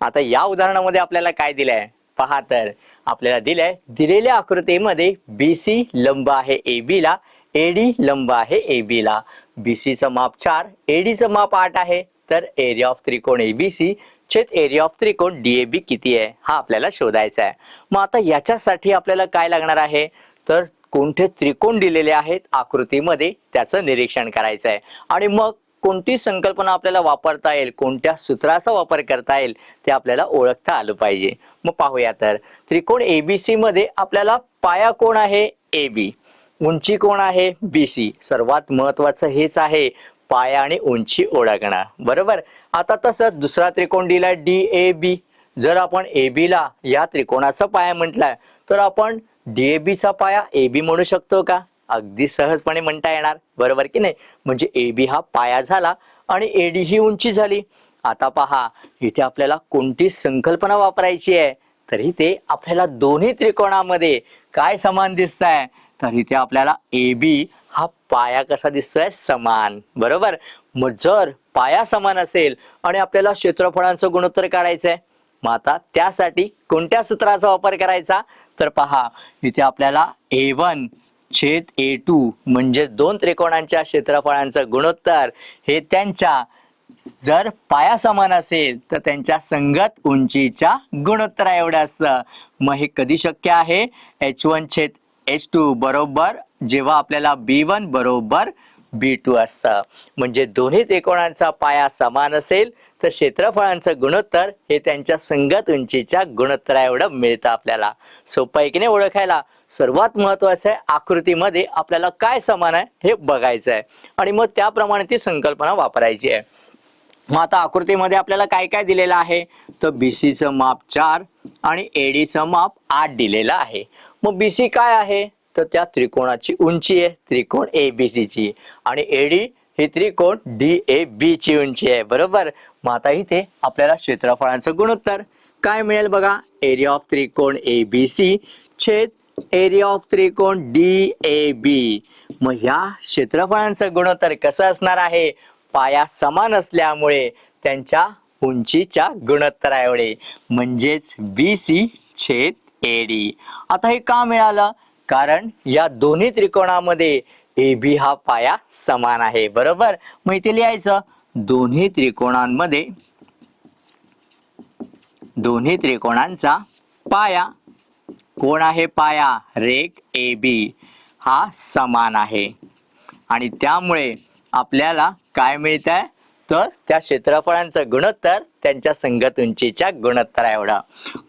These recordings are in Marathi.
आता या उदाहरणामध्ये आपल्याला काय दिलंय पहा, तर आपल्याला दिलंय दिलेल्या आकृतीमध्ये BC लंब आहे AB ला, AD लंब आहे AB ला. BC चं माप 4, AD चं माप 8 आहे. तर एरिया ऑफ त्रिकोण ABC छेद एरिया ऑफ त्रिकोण DAB किती आहे हा आपल्याला शोधायचा आहे. मग आता याच्यासाठी आपल्याला काय लागणार आहे, तर कोणते त्रिकोण दिलेले आहेत आकृतीमध्ये त्याचं निरीक्षण करायचं आहे आणि मग कोणती संकल्पना आपल्याला वापरता येईल, कोणत्या सूत्राचा वापर करता येईल ते आपल्याला ओळखता आलं पाहिजे. मग पाहूया, तर त्रिकोण ABC मध्ये आपल्याला पाया कोण आहे AB, उंची कोण आहे BC. सर्वात महत्वाचं हेच आहे पाया आणि उंची ओळखणं, बरोबर. आता तसं दुसरा त्रिकोण दिलाय DAB. जर आपण AB ला या त्रिकोणाचा पाया म्हटलाय तर आपण DAB चा पाया AB म्हणू शकतो का? अगदी सहजपणे म्हणता येणार, बरोबर की नाही. म्हणजे AB हा पाया झाला आणि AD ही उंची झाली. आता पहा इथे आपल्याला कोणती संकल्पना वापरायची आहे, तर इथे आपल्याला दोन्ही त्रिकोणामध्ये काय समान दिसतंय, तर इथे आपल्याला AB हा पाया कसा दिसतोय समान, बरोबर. मग जर पाया समान असेल आणि आपल्याला क्षेत्रफळांचं गुणोत्तर काढायचंय, मग आता त्यासाठी कोणत्या सूत्राचा वापर करायचा, तर पहा इथे आपल्याला A1 छेद A2 म्हणजे दोन त्रिकोणांच्या क्षेत्रफळांचं गुणोत्तर हे त्यांच्या जर पाया समान असेल तर त्यांच्या संगत उंचीच्या गुणोत्तरा एवढं असतं. मग हे कधी शक्य आहे, H1 छेद H2 बरोबर जेव्हा आपल्याला B1 बरोबर B2 असतं. म्हणजे दोन्ही त्रिकोणांचा पाया समान असेल तर क्षेत्रफळांचं गुणोत्तर हे त्यांच्या संगत उंचीच्या गुणोत्तरा एवढं मिळतं आपल्याला. सोपं आहे की नाही ओळखायला. सर्वात महत्वाचं आहे आकृतीमध्ये आपल्याला काय समान आहे हे बघायचं आहे आणि मग त्याप्रमाणे ती संकल्पना वापरायची आहे. मग आता आकृतीमध्ये आपल्याला काय काय दिलेलं आहे, तर BC चं माप 4 आणि AD चं माप 8 दिलेलं आहे. मग BC काय आहे, तर त्या त्रिकोणाची उंची आहे त्रिकोण ABC ची आणि AD ही त्रिकोण DAB ची उंची आहे, बरोबर. मग आता इथे आपल्याला क्षेत्रफळांचं गुणोत्तर काय मिळेल बघा, एरिया ऑफ त्रिकोण ABC छेद एरिया ऑफ त्रिकोण DAB. मग ह्या क्षेत्रफळांचं गुणोत्तर कसं असणार आहे, पाया समान असल्यामुळे त्यांच्या उंचीच्या गुणोत्तरा एवढे म्हणजेच BC छेद AD. आता हे का मिळालं, कारण या दोन्ही त्रिकोणामध्ये AB हा पाया समान आहे, बरोबर. मग इथे लिहायचं दोन्ही त्रिकोणांचा पाया कोण आहे, पाया रेख AB हा समान आहे आणि त्यामुळे आपल्याला काय मिळतंय, तर त्या क्षेत्रफळांचं गुणोत्तर त्यांच्या संगत उंचीच्या गुणोत्तरा एवढा.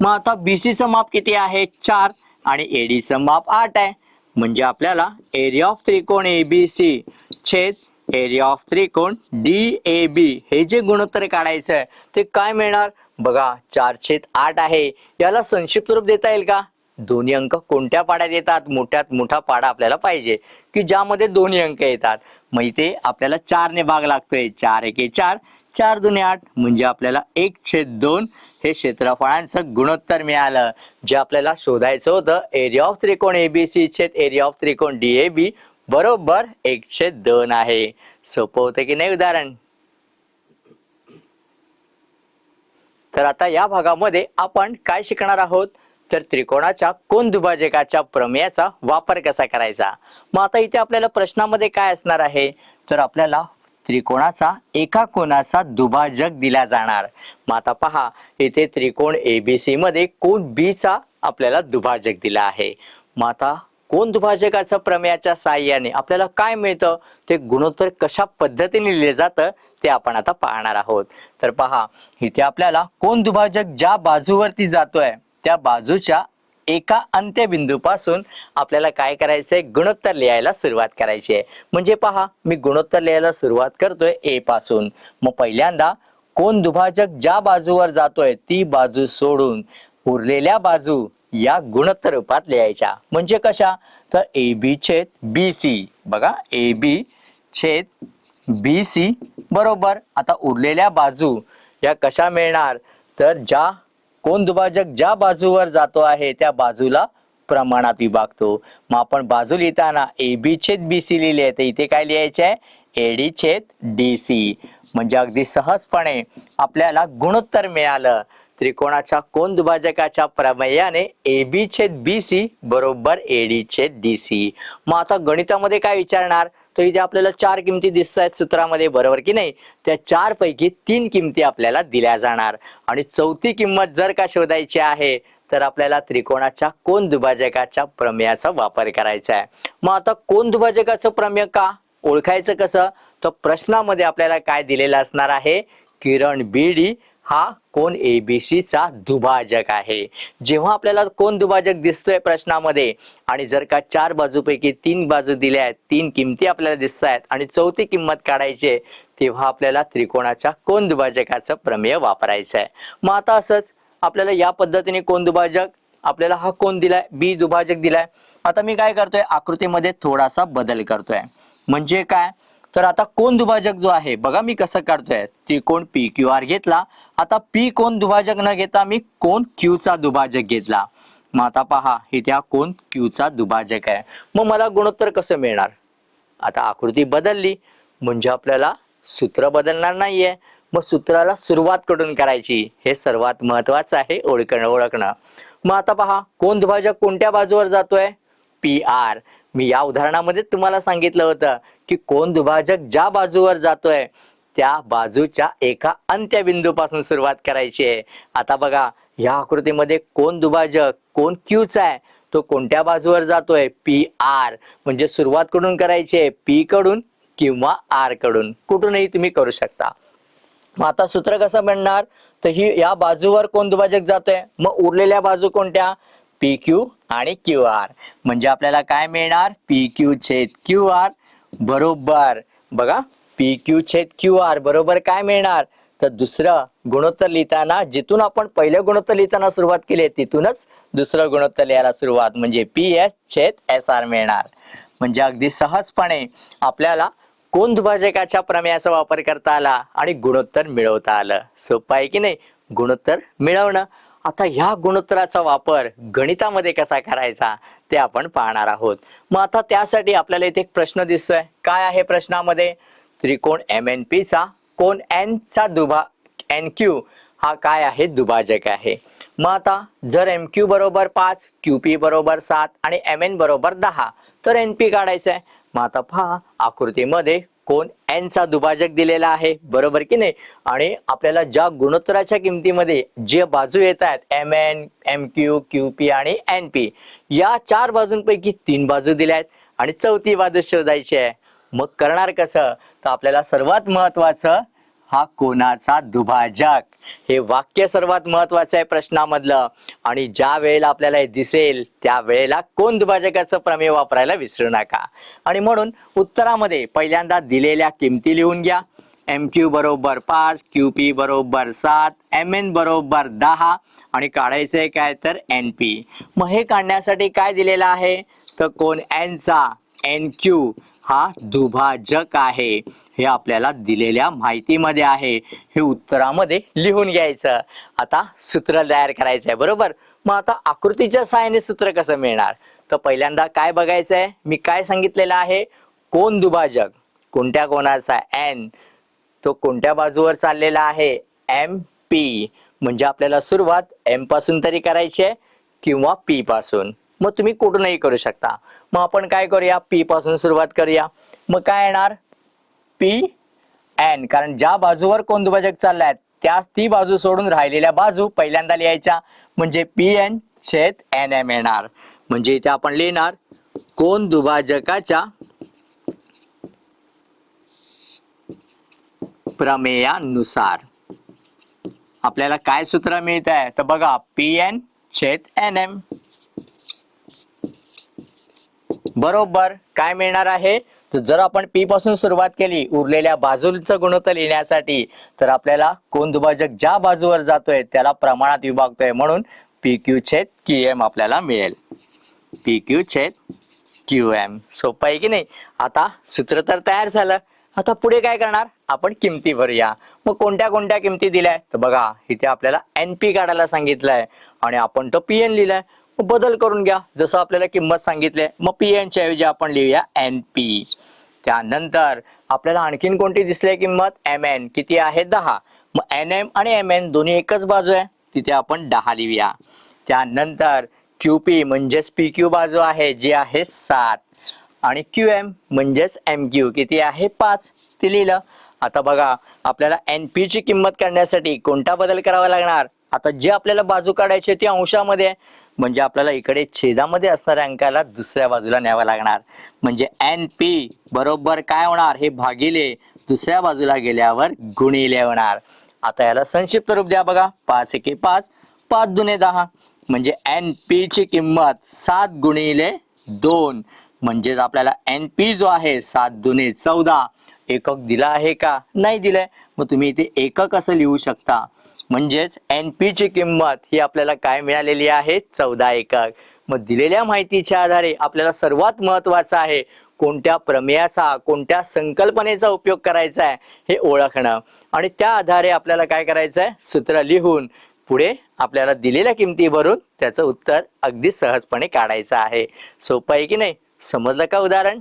मग आता BC चं माप किती आहे 4 आणि AD चं माप 8 आहे. म्हणजे आपल्याला एरिया ऑफ त्रिकोण ABC छेद एरिया ऑफ त्रिकोण DAB हे जे गुणोत्तर काढायचं आहे ते काय मिळणार बघा, 4/8 आहे. याला संक्षिप्त रूप देता येईल का, दोन्ही अंक कोणत्या पाड्यात येतात, मोठ्यात मोठा पाडा आपल्याला पाहिजे की ज्यामध्ये दोन्ही अंक येतात. मग इथे आपल्याला 4 ने भाग लागतोय, 4 एके 4, 4 दुने 8 म्हणजे आपल्याला 1/2 हे क्षेत्रफळांचं गुणोत्तर मिळालं. जे आपल्याला शोधायचं होतं एरिया ऑफ त्रिकोण ABC छेद एरिया ऑफ त्रिकोण DAB बरोबर 1/2 आहे. सोपं होतं की नाही उदाहरण. तर आता या भागामध्ये आपण काय शिकणार आहोत, तर त्रिकोणाच्या कोन दुभाजकाच्या प्रमेयाचा वापर कसा करायचा. मग आता इथे आपल्याला प्रश्नामध्ये काय असणार आहे, तर आपल्याला त्रिकोणाचा एका कोनाचा दुभाजक दिला जाणार. मग आता पहा इथे त्रिकोण ABC मध्ये कोन B चा आपल्याला दुभाजक दिला आहे. मग आता कोन दुभाजकाच्या प्रमेयाच्या साहाय्याने आपल्याला काय मिळतं, ते गुणोत्तर कशा पद्धतीने लिहिले जातं ते आपण आता पाहणार आहोत. तर पहा इथे आपल्याला कोन दुभाजक ज्या बाजूवरती जातोय त्या बाजूच्या एका अंत्यबिंदूपासून आपल्याला काय करायचंय, गुणोत्तर लिहायला सुरुवात करायची आहे. म्हणजे पहा मी गुणोत्तर लिहायला सुरुवात करतोय A पासून. मग पहिल्यांदा कोन दुभाजक ज्या बाजूवर जातोय ती बाजू सोडून उरलेल्या बाजू या गुणोत्तर रूपात लिहायच्या. म्हणजे कशा, तर AB छेद BC बघा, AB छेद BC बरोबर. आता उरलेल्या बाजू या कशा मिळणार, तर ज्या कोन दुभाजक ज्या बाजूवर जातो आहे त्या बाजूला प्रमाणात विभागतो. मग आपण बाजू लिहिताना AB छेद BC लिहिले तर इथे काय लिहायचे आहे, AD छेद DC. म्हणजे अगदी सहजपणे आपल्याला गुणोत्तर मिळालं त्रिकोणाच्या कोन दुभाजकाच्या प्रमेयाने AB छेद BC बरोबर AD छेद DC. मग आता गणितामध्ये काय विचारणार, तर इथे आपल्याला 4 किमती दिसत आहेत सूत्रामध्ये, बरोबर की नाही. त्या 4 पैकी 3 किमती आपल्याला दिल्या जाणार आणि चौथी किंमत जर का शोधायची आहे तर आपल्याला त्रिकोणाच्या कोन दुभाजकाच्या प्रमेयाचा वापर करायचा आहे. मग आता कोन दुभाजकाचं प्रमेय का ओळखायचं कसं, तर प्रश्नामध्ये आपल्याला काय दिलेलं असणार आहे, किरण BD हा कोन ABC चा दुभाजक आहे. जेव्हा आपल्याला कोन दुभाजक दिसतोय प्रश्नामध्ये आणि जर का 4 बाजूपैकी 3 बाजू दिल्या आहेत, 3 किमती आपल्याला दिसत आहेत आणि चौथी किंमत काढायची आहे, तेव्हा आपल्याला त्रिकोणाच्या कोन दुभाजकाचं प्रमेय वापरायचं आहे. मग आता असंच आपल्याला या पद्धतीने कोन दुभाजक, आपल्याला हा कोन दिलाय, बी दुभाजक दिलाय. आता मी काय करतोय, आकृतीमध्ये थोडासा बदल करतोय. म्हणजे काय, तर आता कोन दुभाजक जो आहे बघा मी कसं काढतोय, त्रिकोण PQR घेतला. आता P कोन दुभाजक न घेता मी कोन Q चा दुभाजक घेतला. मग आता पहा इथे हा कोन Q चा दुभाजक आहे. मग मला गुणोत्तर कसं मिळणार, आता आकृती बदलली म्हणजे आपल्याला सूत्र बदलणार नाहीये. मग सूत्राला सुरुवात कुठून करायची हे सर्वात महत्वाचं आहे ओळखणं. मग आता पहा कोन दुभाजक कोणत्या बाजूवर जातोय, PR. मी या उदाहरणामध्ये तुम्हाला सांगितलं होतं की कोन दुभाजक ज्या बाजूवर जातोय त्या बाजूच्या एका अंत्यबिंदूपासून सुरुवात करायची आहे. आता बघा या आकृतीमध्ये कोन दुभाजक कोन Q चा आहे, तो कोणत्या बाजूवर जातोय, PR. म्हणजे सुरुवात कुठून करायची आहे, P कडून किंवा R कडून, कुठूनही तुम्ही करू शकता. मग आता सूत्र कसं बनणार, तर ही या बाजूवर कोन दुभाजक जातोय, मग उरलेल्या बाजू कोणत्या, PQ आणि QR. म्हणजे आपल्याला काय मिळणार, PQ छेद QR बरोबर, बघा PQ छेद QR बरोबर काय मिळणार, तर दुसरं गुणोत्तर लिहिताना जिथून आपण पहिलं गुणोत्तर लिहिताना सुरुवात केली तिथूनच दुसरं गुणोत्तर लिहायला सुरुवात, म्हणजे PS छेद SR मिळणार. म्हणजे अगदी सहजपणे आपल्याला कोन दुभाजकाच्या प्रमेयाचा वापर करता आला आणि गुणोत्तर मिळवता आलं. सोपं आहे की नाही गुणोत्तर मिळवणं. आता ह्या गुणोत्तराचा वापर गणितामध्ये कसा करायचा ते आपण पाहणार आहोत. मग आता त्यासाठी आपल्याला इथे एक प्रश्न दिसतोय. काय आहे प्रश्नामध्ये, त्रिकोण MNP चा कोन N चा NQ हा काय आहे, दुभाजक आहे. मग आता जर MQ बरोबर 5, QP बरोबर 7 आणि MN बरोबर 10 तर NP काढायचं आहे. मग आता पहा आकृतीमध्ये कोन N चा दुभाजक दिलेला आहे, बरोबर की नाही. आणि आपल्याला ज्या गुणोत्तराच्या किमतीमध्ये जे बाजू येत आहेत MN, MQ, QP आणि NP, या 4 बाजूंपैकी 3 बाजू दिल्या आहेत आणि चौथी बाजू शोधायची आहे. मग करणार कसं, तर आपल्याला सर्वात महत्वाचं हा कोनाचा दुभाजक, हे वाक्य सर्वात महत्वाचं आहे प्रश्नामधलं. आणि ज्या वेळेला आपल्याला हे दिसेल त्या वेळेला कोन दुभाजकाचं प्रमेय वापरायला विसरू नका. आणि म्हणून उत्तरामध्ये पहिल्यांदा दिलेल्या किमती लिहून घ्या. MQ बरोबर 5, QP बरोबर 7, MN बरोबर 10 आणि काढायचंय काय तर NP. मग हे काढण्यासाठी काय दिलेलं आहे, तर कोन N चा NQ हा दुभाजक आहे, हे आपल्याला दिलेल्या माहितीमध्ये आहे. हे उत्तरामध्ये लिहून घ्यायचं. आता सूत्र तयार करायचं आहे, बरोबर. मग आता आकृतीच्या सहाय्याने सूत्र कसं मिळणार, तर पहिल्यांदा काय बघायचंय, मी काय सांगितलेलं आहे, कोन दुभाजक कोणत्या कोणाचा N, तो कोणत्या बाजूवर चाललेला आहे, MP. म्हणजे आपल्याला सुरुवात M पासून तरी करायची आहे किंवा P पासून, मग तुम्ही कुठूनही करू शकता. मग आपण काय करूया, P पासून सुरुवात करूया. मग काय येणार, PN, कारण ज्या बाजूवर कोन दुभाजक चाललाय त्याच ती बाजू सोडून राहिलेल्या बाजू पहिल्यांदा लिहायच्या, म्हणजे PN छेद NM येणार. म्हणजे इथे आपण लिहिणार कोन दुभाजकाच्या प्रमेयानुसार आपल्याला काय सूत्र मिळत आहे, तर बघा PN छेद NM बरोबर काय मिळणार आहे, तर जर आपण P पासून सुरुवात केली उरलेल्या बाजूंचं गुणोत्तर लिहिण्यासाठी, तर आपल्याला कोन दुभाजक ज्या बाजूवर जातोय त्याला प्रमाणात विभागतोय, म्हणून PQ छेद QM आपल्याला मिळेल. PQ छेद QM सोपं आहे की नाही. आता सूत्र तर तयार झालं. आता पुढे काय करणार, आपण किमती भरूया. मग कोणत्या कोणत्या किमती दिल्या, तर बघा इथे आपल्याला NP काढायला सांगितलंय आणि आपण तो PN लिहिलाय. बदल करून घ्या, जसं आपल्याला किंमत सांगितली. मग PN च्या ऐवजी आपण लिहूया NP. त्यानंतर आपल्याला आणखीन कोणती दिसली किंमत, MN किती आहे 10. मग NM आणि MN दोन्ही एकच बाजू आहे, तिथे आपण 10 लिहूया. त्यानंतर QP म्हणजेच PQ बाजू आहे जी आहे 7 आणि QM म्हणजेच MQ किती आहे 5 ते लिहिलं. आता बघा आपल्याला NP ची किंमत काढण्यासाठी कोणता बदल करावा लागणार. आता जे आपल्याला बाजू काढायची ती अंशामध्ये आहे, म्हणजे आपल्याला इकडे छेदामध्ये असणाऱ्या अंकाला दुसऱ्या बाजूला न्यावं लागणार. म्हणजे NP बरोबर काय होणार, हे भागिले दुसऱ्या बाजूला गेल्यावर गुणिले होणार. आता याला संक्षिप्त रूप द्या बघा. 5 एके 5, 5 दुने 10, म्हणजे NP ची किंमत 7 गुणिले 2, म्हणजेच आपल्याला NP जो आहे 7 दुने 14. एकक दिला आहे का, नाही दिलंय, मग तुम्ही इथे एकक असं लिहू शकता. म्हणजेच NP ची किंमत ही आपल्याला काय मिळालेली आहे, 14 एकक. मग दिलेल्या माहितीच्या आधारे आपल्याला सर्वात महत्वाचं आहे कोणत्या प्रमेयाचा, कोणत्या संकल्पनेचा उपयोग करायचा आहे हे ओळखणं, आणि त्या आधारे आपल्याला काय करायचं आहे, सूत्र लिहून पुढे आपल्याला दिलेल्या किमती भरून त्याचं उत्तर अगदी सहजपणे काढायचं आहे. सोपं आहे की नाही, समजलं का उदाहरण?